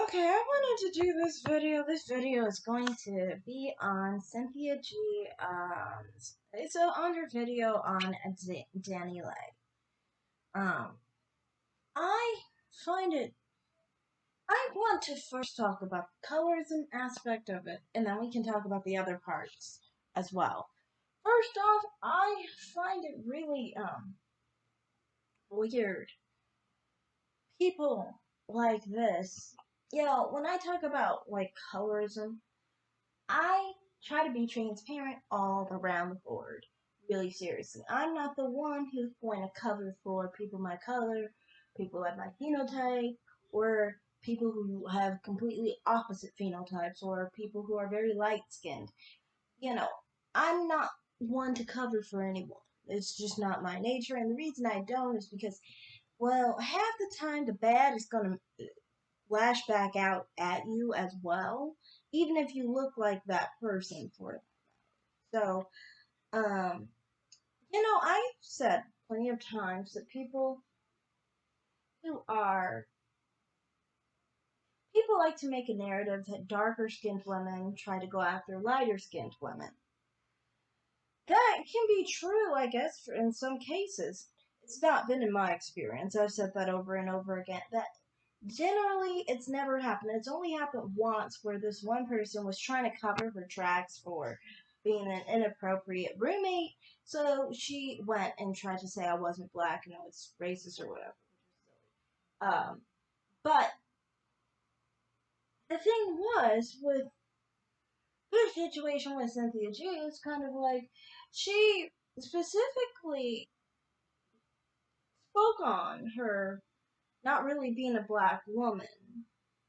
Okay, I wanted to do this video. This video is going to be on Cynthia G. It's on her video on Dani. I find it. I want to first talk about the colorism aspect of it, and then we can talk about the other parts as well. First off, I find it really weird. People like this. When I talk about colorism, I try to be transparent all around the board. Really seriously. I'm not the one who's going to cover for people my color, people like my phenotype, or people who have completely opposite phenotypes, or people who are very light skinned. I'm not one to cover for anyone. It's just not my nature, and the reason I don't is because, half the time the bad is going to lash back out at you as well, even if you look like that person for it. So, I've said plenty of times that people like to make a narrative that darker skinned women try to go after lighter skinned women. That can be true, I guess, in some cases. It's not been in my experience. I've said that over and over again. That generally, it's never happened. It's only happened once where this one person was trying to cover her tracks for being an inappropriate roommate. So she went and tried to say I wasn't black and I was racist or whatever. But the thing was, with her situation with Cynthia G, it's kind of like she specifically spoke on her not really being a black woman,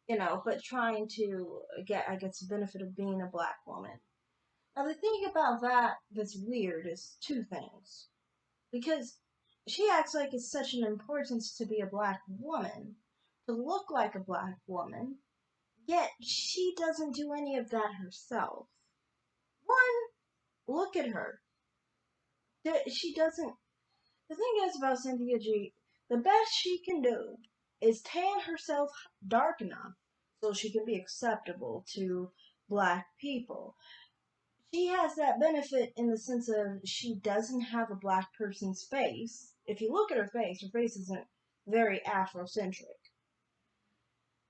but trying to get, I guess, the benefit of being a black woman. Now, the thing about that that's weird is two things. Because she acts like it's such an importance to be a black woman, to look like a black woman, yet she doesn't do any of that herself. One, look at her. She doesn't. The thing is about Cynthia G, the best she can do is tan herself dark enough so she can be acceptable to black people. She has that benefit in the sense of she doesn't have a black person's face. If you look at her face isn't very Afrocentric.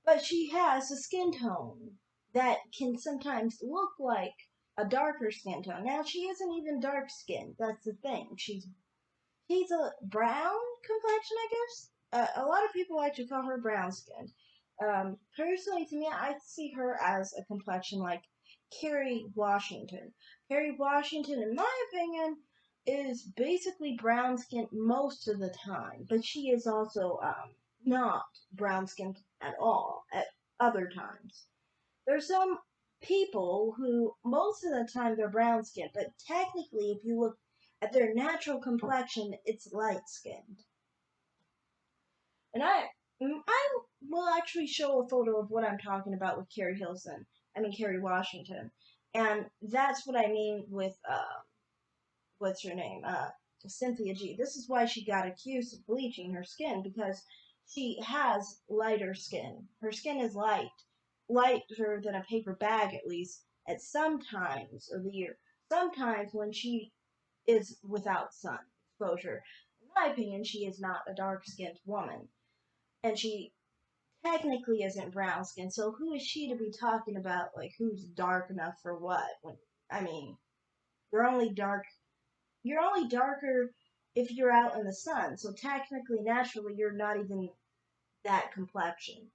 But she has a skin tone that can sometimes look like a darker skin tone. Now, she isn't even dark skinned. That's the thing. She's a brown complexion, I guess. A lot of people like to call her brown skinned. Personally, to me, I see her as a complexion like Kerry Washington. Kerry Washington, in my opinion, is basically brown skinned most of the time, but she is also not brown skinned at all at other times. There's some people who most of the time they're brown skinned, but technically, if you look at their natural complexion, it's light skinned. And I will actually show a photo of what I'm talking about with Kerry Washington. And that's what I mean with, what's her name? Cynthia G. This is why she got accused of bleaching her skin, because she has lighter skin. Her skin is lighter than a paper bag at least, at some times of the year. Sometimes when she is without sun exposure. In my opinion, she is not a dark-skinned woman. And she technically isn't brown-skinned, so who is she to be talking about, who's dark enough for what? You're only darker if you're out in the sun, so technically, naturally, you're not even that complexion.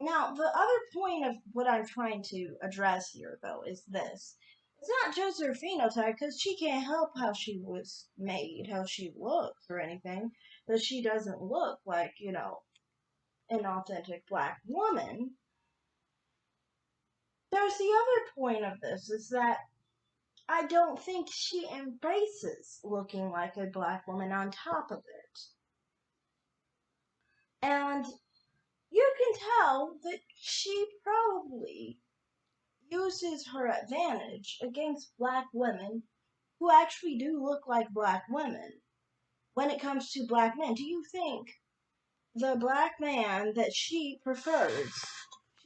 Now, the other point of what I'm trying to address here, though, is this. It's not just her phenotype, because she can't help how she was made, how she looks, or anything, but she doesn't look like, an authentic black woman. There's the other point of this, is that I don't think she embraces looking like a black woman on top of it. And you can tell that she probably uses her advantage against black women who actually do look like black women when it comes to black men. Do you think the black man that she prefers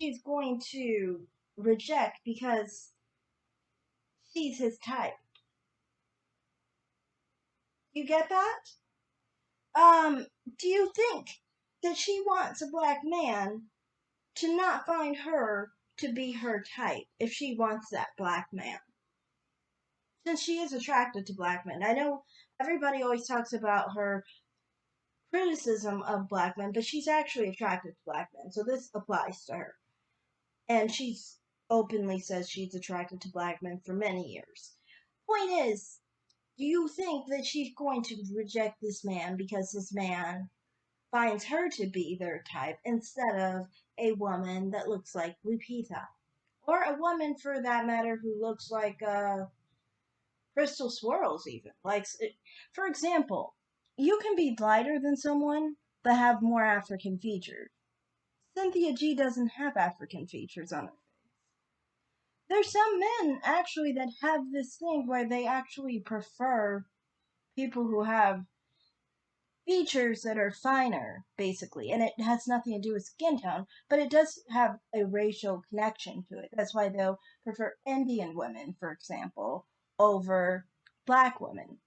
she's going to reject because she's his type. You get that? Do you think that she wants a black man to not find her to be her type if she wants that black man? Since she is attracted to black men. I know everybody always talks about her criticism of black men, but she's actually attracted to black men, so this applies to her. And she's openly says she's attracted to black men for many years. Point is, do you think that she's going to reject this man because this man finds her to be their type instead of a woman that looks like Lupita? Or a woman, for that matter, who looks like Crystal Swirls, even. Like, for example, you can be lighter than someone, but have more African features. Cynthia G doesn't have African features on her. There's some men, actually, that have this thing where they actually prefer people who have features that are finer, basically, and it has nothing to do with skin tone, but it does have a racial connection to it. That's why they'll prefer Indian women, for example, over black women.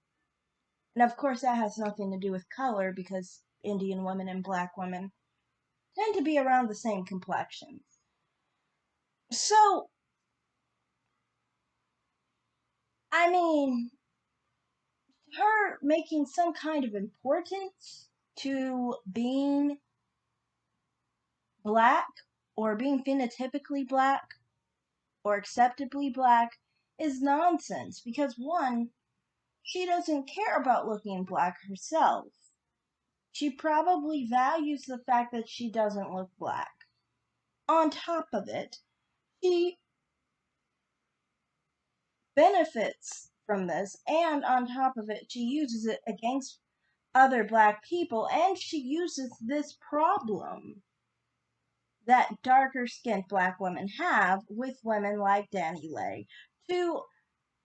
And of course, that has nothing to do with color because Indian women and black women tend to be around the same complexions. So, I mean, her making some kind of importance to being black or being phenotypically black or acceptably black is nonsense because one, she doesn't care about looking black herself. She probably values the fact that she doesn't look black. On top of it, she benefits from this, and on top of it, she uses it against other black people, and she uses this problem that darker skinned black women have with women like Dani Lay to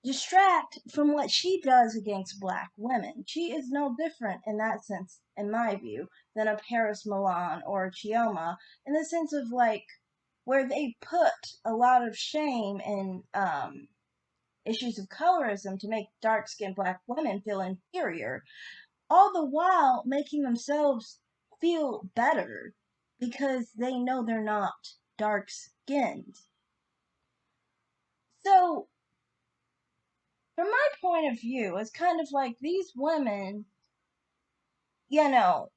distract from what she does against black women. She is no different in that sense, in my view, than a Paris Milan or a Chioma, in the sense of like where they put a lot of shame in issues of colorism to make dark-skinned black women feel inferior, all the while making themselves feel better because they know they're not dark-skinned. So, from my point of view, it's kind of like these women, you know,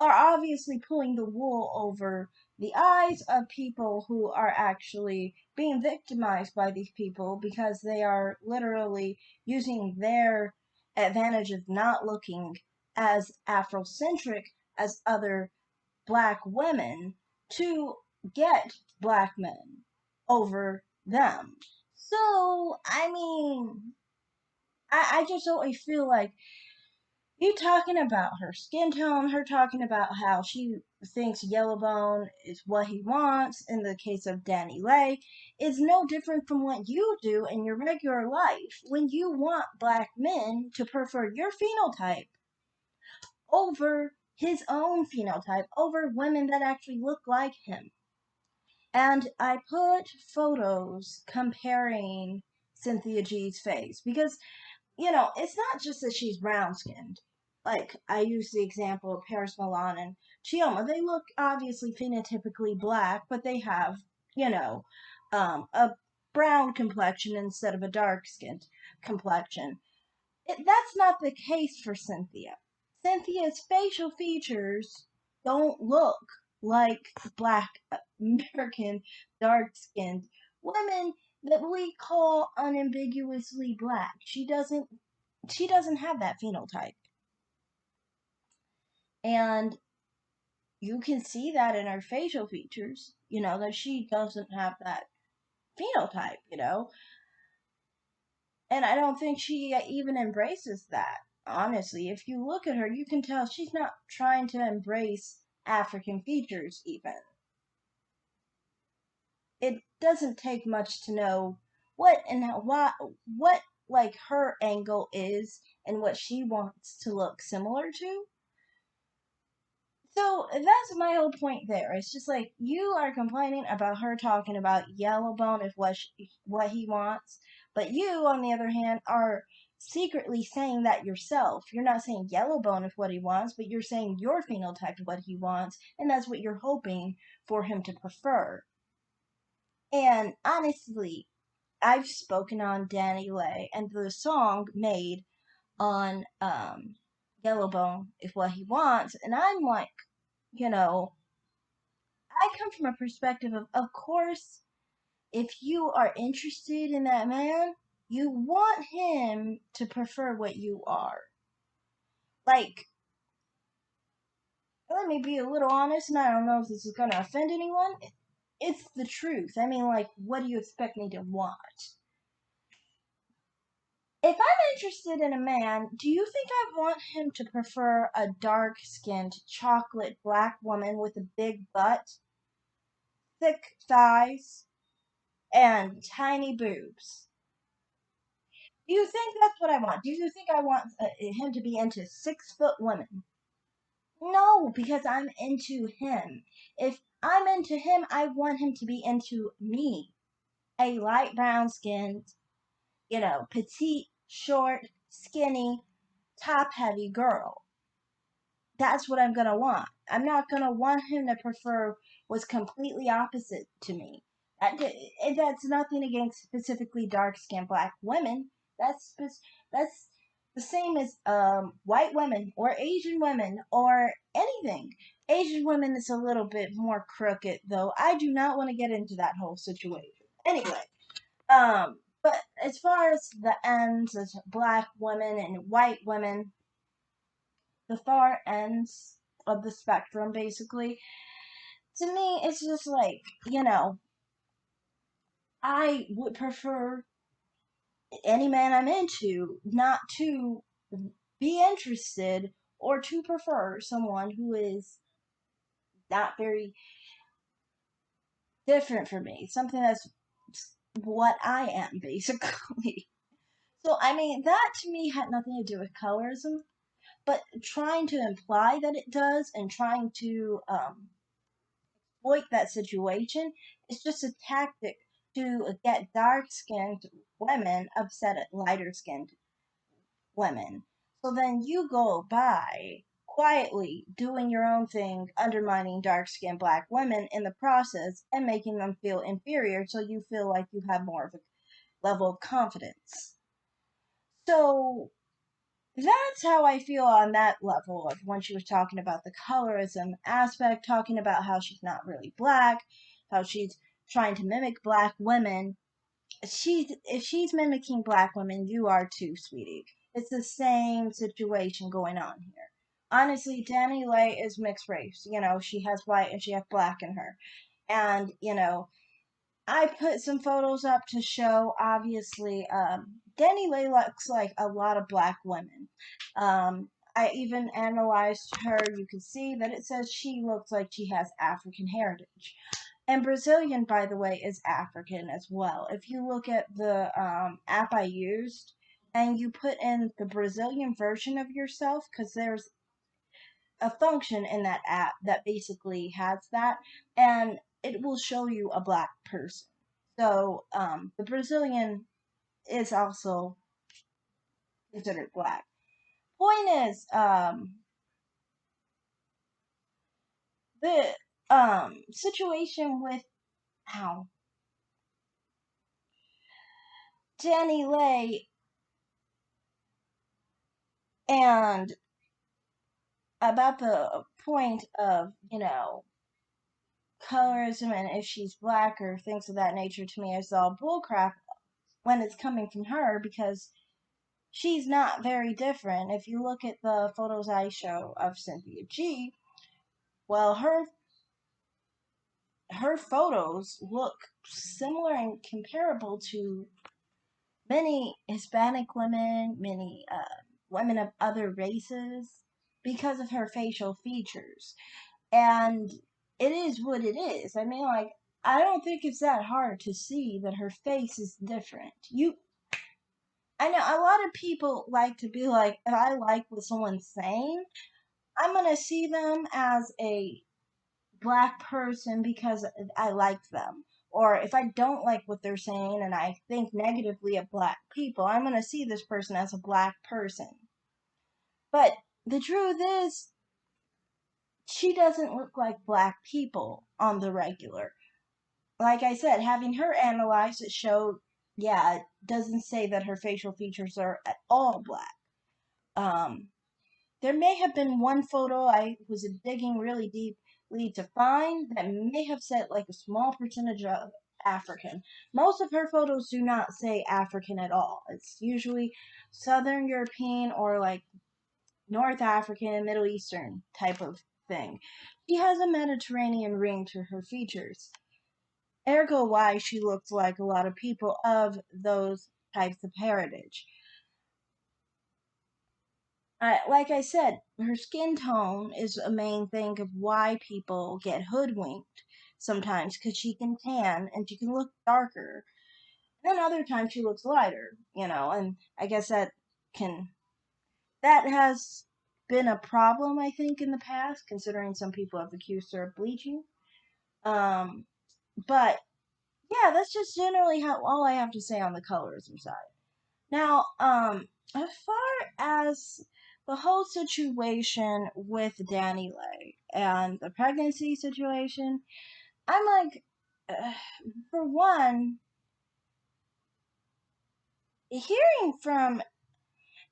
are obviously pulling the wool over the eyes of people who are actually being victimized by these people because they are literally using their advantage of not looking as Afrocentric as other black women to get black men over them. So, I mean, I just always feel like you talking about her skin tone, her talking about how she thinks Yellowbone is what he wants in the case of Dani Lay, is no different from what you do in your regular life when you want black men to prefer your phenotype over his own phenotype, over women that actually look like him. And I put photos comparing Cynthia G's face because it's not just that she's brown skinned. Like, I use the example of Paris Milan and Chioma. They look obviously phenotypically black, but they have, a brown complexion instead of a dark skinned complexion. That's not the case for Cynthia. Cynthia's facial features don't look like black American dark skinned women that we call unambiguously black. She doesn't have that phenotype. And you can see that in her facial features, that she doesn't have that phenotype. And I don't think she even embraces that. Honestly, if you look at her, you can tell she's not trying to embrace African features even. It doesn't take much to know what and how, what like her angle is and what she wants to look similar to. So that's my whole point there. It's just like you are complaining about her talking about Yellowbone is what he wants, but you, on the other hand, are secretly saying that yourself. You're not saying Yellowbone is what he wants, but you're saying your phenotype is what he wants, and that's what you're hoping for him to prefer. And honestly, I've spoken on Danny Lay and the song made on Yellowbone is what he wants, and I'm like, you know, I come from a perspective of course, if you are interested in that man, you want him to prefer what you are. Like, let me be a little honest, and I don't know if this is going to offend anyone. It's the truth. I mean, like, what do you expect me to want? If I'm interested in a man, do you think I want him to prefer a dark skinned, chocolate black woman with a big butt, thick thighs, and tiny boobs? Do you think that's what I want? Do you think I want him to be into 6 foot women? No, because I'm into him. If I'm into him, I want him to be into me. A light brown skinned, petite, short, skinny, top heavy girl. That's what I'm gonna want. I'm not gonna want him to prefer what's completely opposite to me. That's nothing against specifically dark skinned black women. That's the same as white women or Asian women or anything. Asian women is a little bit more crooked, though. I do not want to get into that whole situation. Anyway, but as far as the ends as black women and white women, the far ends of the spectrum, basically. To me, it's just like, I would prefer any man I'm into not to be interested or to prefer someone who is not very different from me. Something that's what I am, basically. So, I mean, that to me had nothing to do with colorism, but trying to imply that it does and trying to exploit that situation. It's just a tactic to get dark skinned women upset at lighter skinned women. So then you go by quietly doing your own thing, undermining dark skinned black women in the process and making them feel inferior so you feel like you have more of a level of confidence. So that's how I feel on that level of when she was talking about the colorism aspect, talking about how she's not really black, how she's trying to mimic black women. If she's mimicking black women, you are too, sweetie. It's the same situation going on here. Honestly, Danny Lay is mixed race. She has white and she has black in her. And, I put some photos up to show, obviously, Danny Lay looks like a lot of black women. I even analyzed her. You can see that it says she looks like she has African heritage. And Brazilian, by the way, is African as well. If you look at the app I used and you put in the Brazilian version of yourself, because there's a function in that app that basically has that, and it will show you a black person. So the Brazilian is also considered black. Point is, the situation with how Danny Lay and about the point of colorism and if she's black or things of that nature, to me is all bullcrap when it's coming from her, because she's not very different. If you look at the photos I show of Cynthia G, well, her photos look similar and comparable to many Hispanic women, many women of other races, because of her facial features. And it is what it is. I mean, like, I don't think it's that hard to see that her face is different. I know a lot of people like to be like, if I like what someone's saying, I'm gonna see them as a black person because I like them. Or if I don't like what they're saying and I think negatively of black people, I'm gonna see this person as a black person. But the truth is, she doesn't look like black people on the regular. Like I said, having her analyzed, it showed, yeah, it doesn't say that her facial features are at all black. Um, there may have been one photo I was digging really deeply to find that may have said like a small percentage of African. Most of her photos do not say African at all. It's usually Southern European or like North African, Middle Eastern type of thing. She has a Mediterranean ring to her features. Ergo, why she looks like a lot of people of those types of heritage. Like I said, her skin tone is a main thing of why people get hoodwinked sometimes because she can tan and she can look darker. And then other times she looks lighter, and I guess that has been a problem, I think, in the past, considering some people have accused her of bleaching. Um, but yeah, that's just generally how all I have to say on the colorism side. Now, as far as the whole situation with Dani and the pregnancy situation, I'm like, uh, for one, hearing from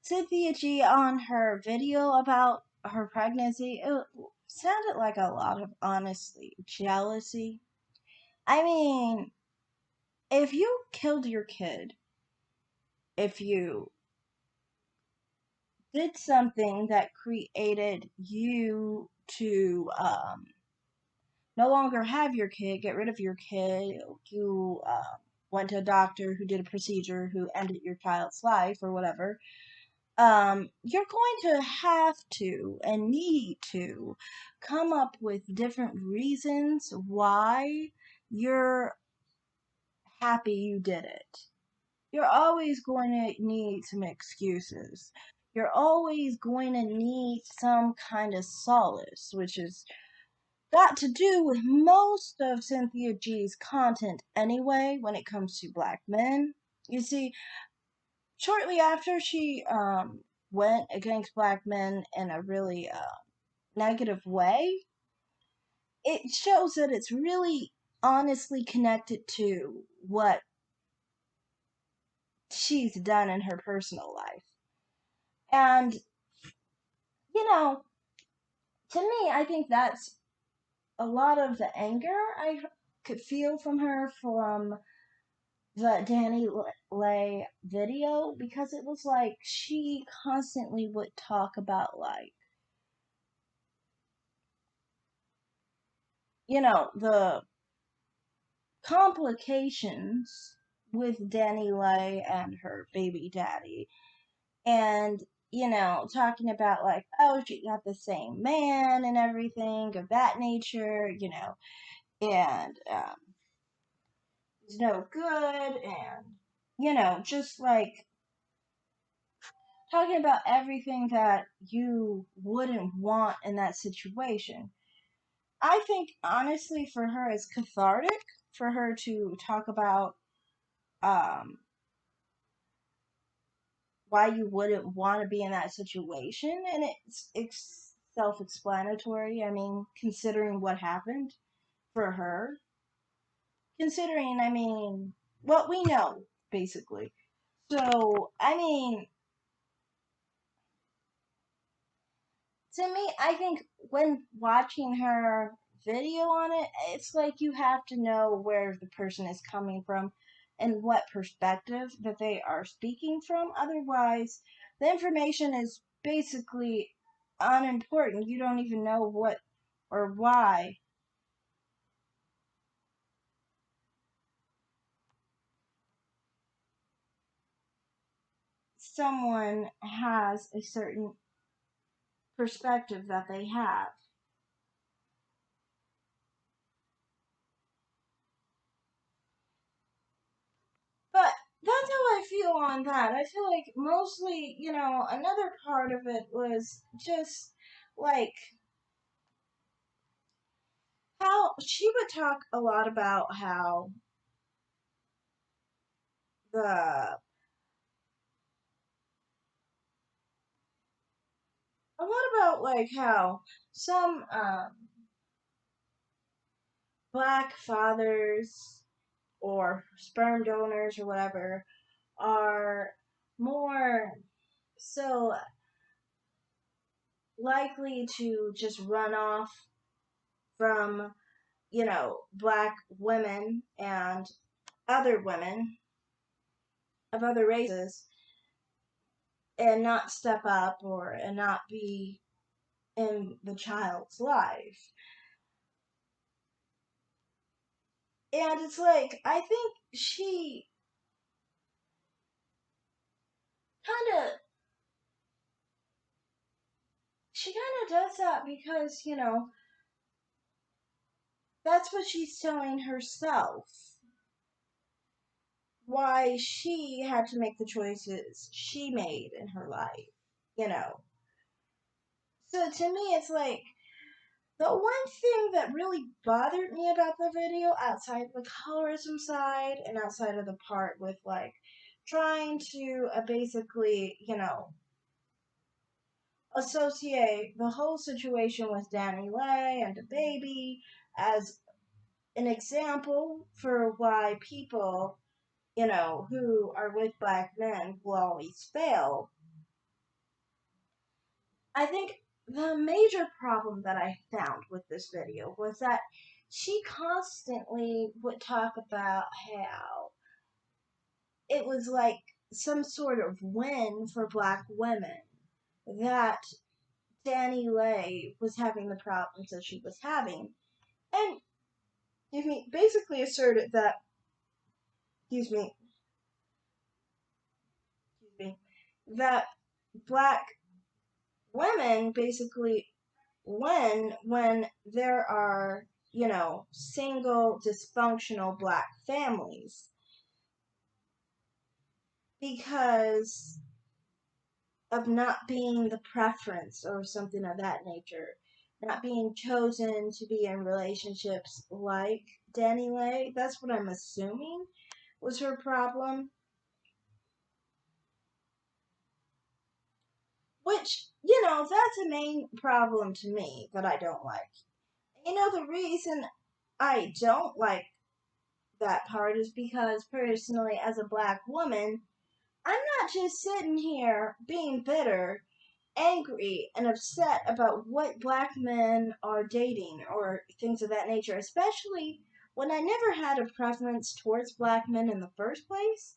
Cynthia G on her video about her pregnancy, it sounded like a lot of honestly jealousy. I mean, if you killed your kid, if you did something that created you to no longer have your kid, get rid of your kid, you went to a doctor who did a procedure who ended your child's life or whatever, you're going to have to and need to come up with different reasons why you're happy you did it. You're always going to need some excuses. You're always going to need some kind of solace, which is got to do with most of Cynthia G's content anyway when it comes to black men. You see, shortly after she went against black men in a really negative way, it shows that it's really honestly connected to what she's done in her personal life. And, you know, to me, I think that's a lot of the anger I could feel from her from the Dani Lay video because it was like she constantly would talk about like the complications with Dani Lay and her baby daddy and talking about like oh she got the same man and everything of that nature and he's no good and just like talking about everything that you wouldn't want in that situation. I think honestly for her it's cathartic for her to talk about um why you wouldn't want to be in that situation and it's self-explanatory. I mean, considering what happened for her, considering what we know basically. So, I mean, to me, I think when watching her video on it, it's like you have to know where the person is coming from and what perspective that they are speaking from. Otherwise, the information is basically unimportant. You don't even know what or why someone has a certain perspective that they have. But that's how I feel on that. I feel like mostly, another part of it was just like how she would talk a lot about how the a lot about like how some black fathers or sperm donors or whatever are more so likely to just run off from, black women and other women of other races and not step up or and not be in the child's life. And it's like, I think kind of she kind of does that because, that's what she's telling herself. Why she had to make the choices she made in her life, you know. So to me, it's like the one thing that really bothered me about the video, outside the colorism side and outside of the part with like trying to basically, associate the whole situation with Danny Lay and the baby as an example for why people, who are with black men will always fail. I think the major problem that I found with this video was that she constantly would talk about how it was like some sort of win for black women that Danny Lay was having the problems that she was having. And basically asserted that, excuse me, excuse me, that black women basically when there are, single dysfunctional black families because of not being the preference or something of that nature, not being chosen to be in relationships like Danny Lay. That's what I'm assuming was her problem. Which, that's a main problem to me that I don't like. The reason I don't like that part is because personally, as a black woman, I'm not just sitting here being bitter, angry, and upset about what black men are dating or things of that nature, especially when I never had a preference towards black men in the first place.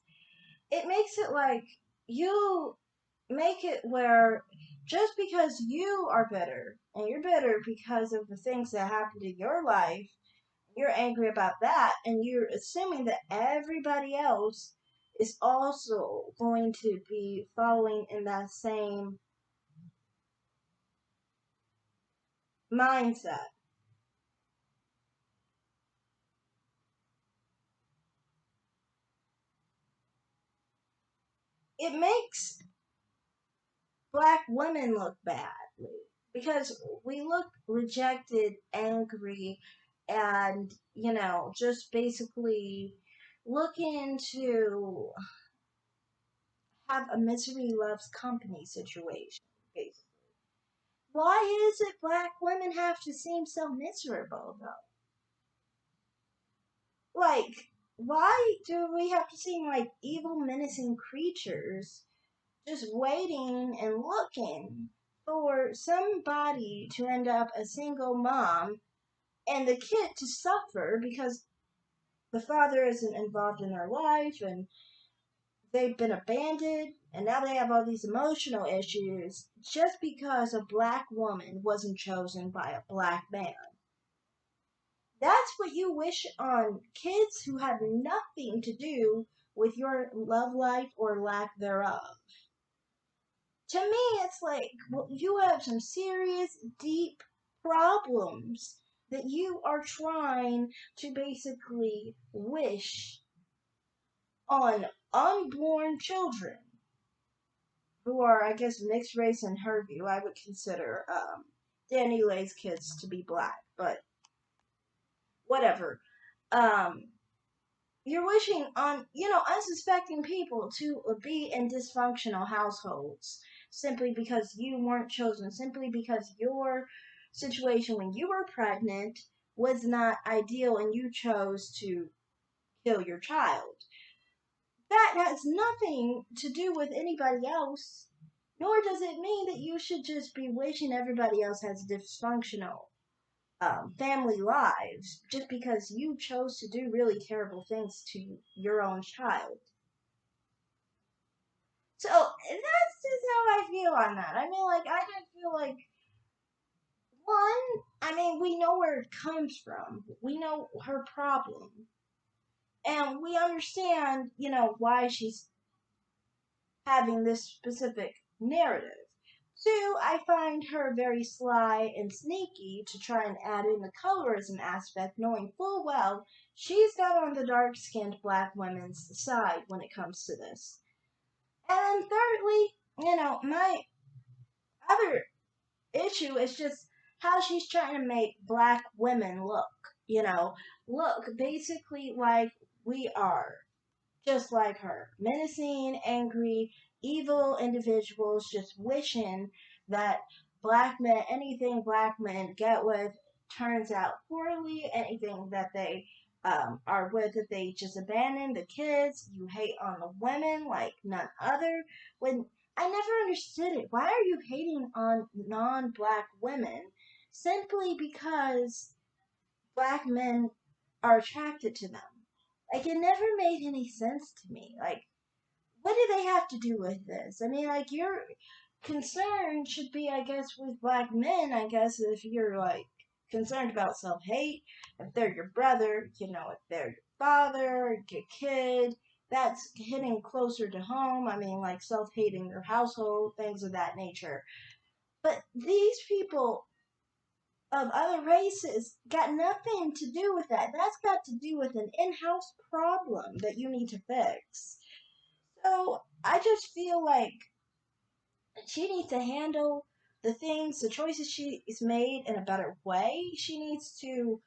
It makes it like you make it where just because you are bitter and you're bitter because of the things that happened in your life, you're angry about that, and you're assuming that everybody else is also going to be following in that same mindset. It makes black women look badly because we look rejected, angry, and, just basically looking to have a misery loves company situation, basically. Why is it black women have to seem so miserable, though? Like, why do we have to seem like evil, menacing creatures just waiting and looking for somebody to end up a single mom and the kid to suffer because the father isn't involved in their life and they've been abandoned and now they have all these emotional issues just because a black woman wasn't chosen by a black man? That's what you wish on kids who have nothing to do with your love life or lack thereof. To me, it's like, well, you have some serious, deep problems that you are trying to basically wish on unborn children who are, I guess, mixed race in her view. I would consider. Dani lays kids to be black, but whatever. Um, you're wishing on, unsuspecting people to be in dysfunctional households simply because you weren't chosen, simply because your situation when you were pregnant was not ideal and you chose to kill your child. That has nothing to do with anybody else, nor does it mean that you should just be wishing everybody else has dysfunctional family lives just because you chose to do really terrible things to your own child. So that's just how I feel on that. I mean, like, I just feel like, one, I mean, we know where it comes from. We know her problem. And we understand, why she's having this specific narrative. Two, I find her very sly and sneaky to try and add in the colorism aspect, knowing full well she's got on the dark skinned black women's side when it comes to this. And then thirdly, my other issue is just how she's trying to make black women look. Look basically like we are just like her. Menacing, angry, evil individuals just wishing that anything black men get with turns out poorly. Anything that they are with, that they just abandon the kids. You hate on the women like none other. When I never understood it. Why are you hating on non-black women simply because black men are attracted to them? Like, it never made any sense to me. Like, what do they have to do with this? I mean, like, your concern should be, I guess, with black men, I guess, if you're, like, concerned about self-hate, if they're your brother, if they're your father, your kid, that's hitting closer to home. I mean, like, self-hating your household, things of that nature. But these people of other races got nothing to do with that. That's got to do with an in-house problem that you need to fix. So I just feel like she needs to handle the choices she's made in a better way. She needs to,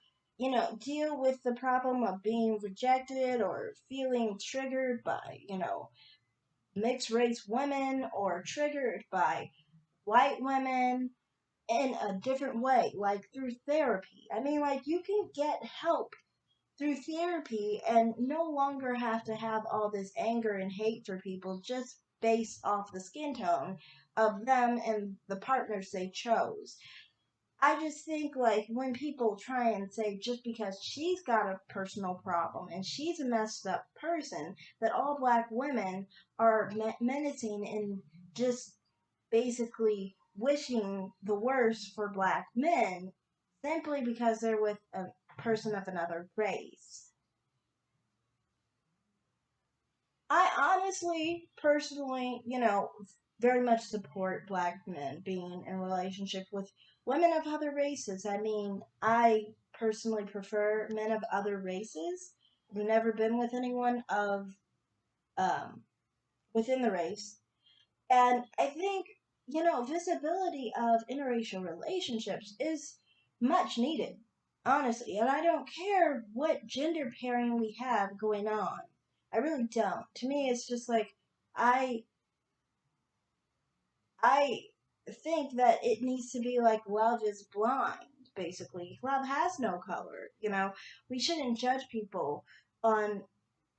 deal with the problem of being rejected or feeling triggered by, mixed race women or triggered by white women in a different way, like through therapy. I mean, like, you can get help through therapy and no longer have to have all this anger and hate for people just based off the skin tone of them and the partners they chose. I just think, like, when people try and say just because she's got a personal problem and she's a messed up person, that all black women are menacing and just basically wishing the worst for black men simply because they're with a person of another race. I honestly, personally, very much support black men being in a relationship with women of other races. I mean, I personally prefer men of other races. I've never been with anyone of um, within the race. And I think, visibility of interracial relationships is much needed, honestly. And I don't care what gender pairing we have going on. I really don't. To me, it's just like, I, I think that it needs to be like love is blind, basically. Love has no color, We shouldn't judge people on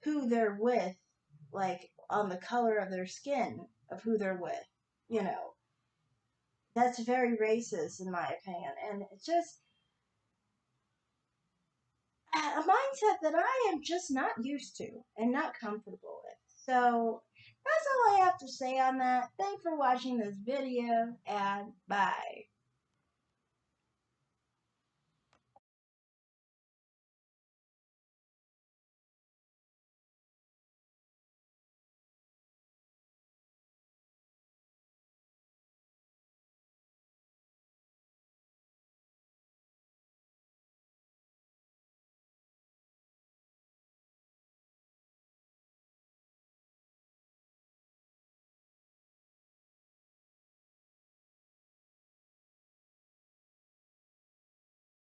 who they're with, like on the color of their skin of who they're with, you know. That's very racist in my opinion, and it's just a mindset that I am just not used to and not comfortable with. So that's all I have to say on that. Thanks for watching this video, and bye.